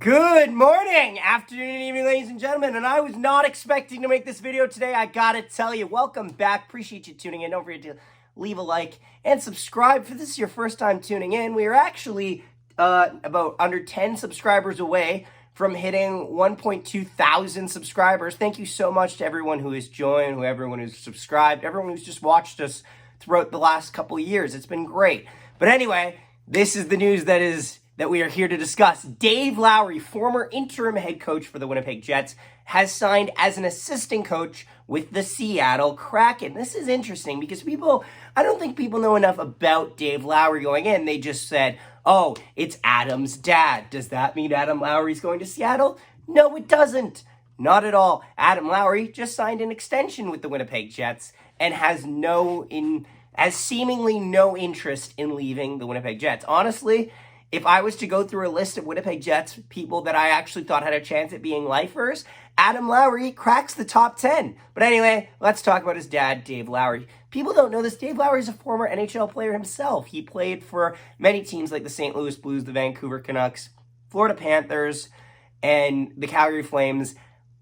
Good morning, afternoon, evening, ladies and gentlemen, and I was not expecting to make this video today. I gotta tell you, welcome back. Appreciate you tuning in. Don't forget to leave a like and subscribe if this is your first time tuning in. We are actually about under 10 subscribers away from hitting 1.2 thousand subscribers. Thank you so much to everyone who has joined, everyone who's subscribed, everyone who's just watched us throughout the last couple of years. It's been great. But anyway, this is the news that we are here to discuss. Dave Lowry, former interim head coach for the Winnipeg Jets, has signed as an assistant coach with the Seattle Kraken. This is interesting because I don't think people know enough about Dave Lowry going in. They just said, oh, it's Adam's dad. Does that mean Adam Lowry's going to Seattle? No, it doesn't. Not at all. Adam Lowry just signed an extension with the Winnipeg Jets and has seemingly no interest in leaving the Winnipeg Jets. Honestly, if I was to go through a list of Winnipeg Jets people that I actually thought had a chance at being lifers, Adam Lowry cracks the top 10. But anyway, let's talk about his dad, Dave Lowry. People don't know this. Dave Lowry is a former NHL player himself. He played for many teams like the St. Louis Blues, the Vancouver Canucks, Florida Panthers, and the Calgary Flames,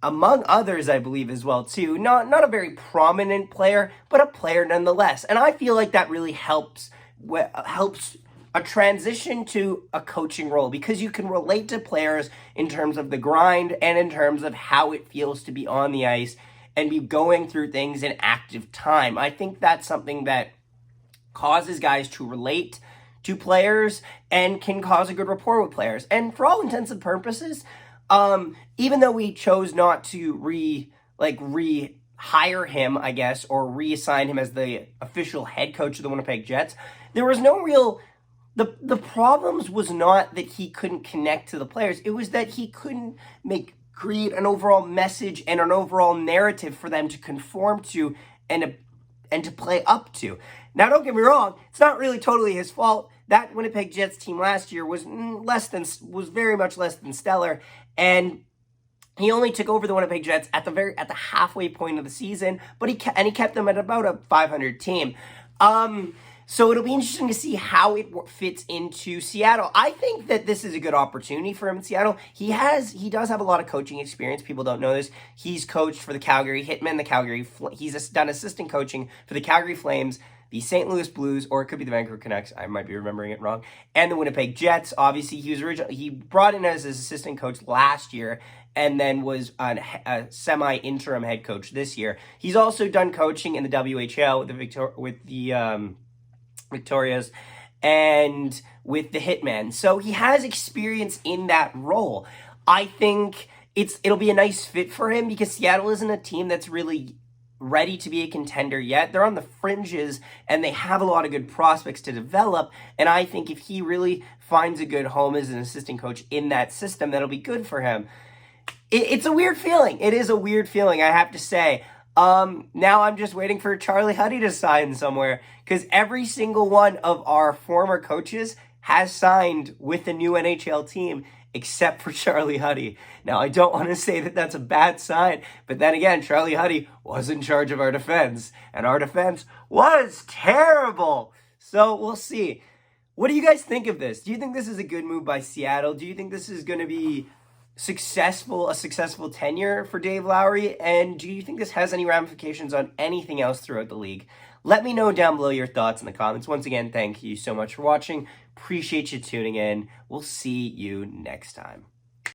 among others, I believe, as well, too. Not a very prominent player, but a player nonetheless. And I feel like that really helps a transition to a coaching role because you can relate to players in terms of the grind and in terms of how it feels to be on the ice and be going through things in active time. I think that's something that causes guys to relate to players and can cause a good rapport with players. And for all intents and purposes, even though we chose not to rehire him, I guess, or reassign him as the official head coach of the Winnipeg Jets, there was no real... The problems was not that he couldn't connect to the players. It was that he couldn't create an overall message and an overall narrative for them to conform to and to play up to. Now, don't get me wrong. It's not really totally his fault. That Winnipeg Jets team last year was very much less than stellar, and he only took over the Winnipeg Jets at the halfway point of the season, but he kept them at about a 500 team. So it'll be interesting to see how it fits into Seattle. I think that this is a good opportunity for him in Seattle. He does have a lot of coaching experience. People don't know this. He's coached for the Calgary Hitmen, he's done assistant coaching for the Calgary Flames, the Louis Blues, or it could be the Vancouver Canucks. I might be remembering it wrong. And the Winnipeg Jets. Obviously, he brought in as his assistant coach last year and then was a semi-interim head coach this year. He's also done coaching in the WHL with the Victorias and with the Hitmen. So he has experience in that role. I think it'll be a nice fit for him because Seattle isn't a team that's really ready to be a contender yet. They're on the fringes and they have a lot of good prospects to develop. And I think if he really finds a good home as an assistant coach in that system, that'll be good for him. It's a weird feeling. It is a weird feeling, I have to say. Now I'm just waiting for Charlie Huddy to sign somewhere because every single one of our former coaches has signed with a new NHL team except for Charlie Huddy. Now, I don't want to say that that's a bad sign, but then again, Charlie Huddy was in charge of our defense, and our defense was terrible. So we'll see. What do you guys think of this? Do you think this is a good move by Seattle? Do you think this is going to be a successful tenure for Dave Lowry? And do you think this has any ramifications on anything else throughout the league? Let me know down below your thoughts in the comments. Once again, thank you so much for watching. Appreciate you tuning in. We'll see you next time.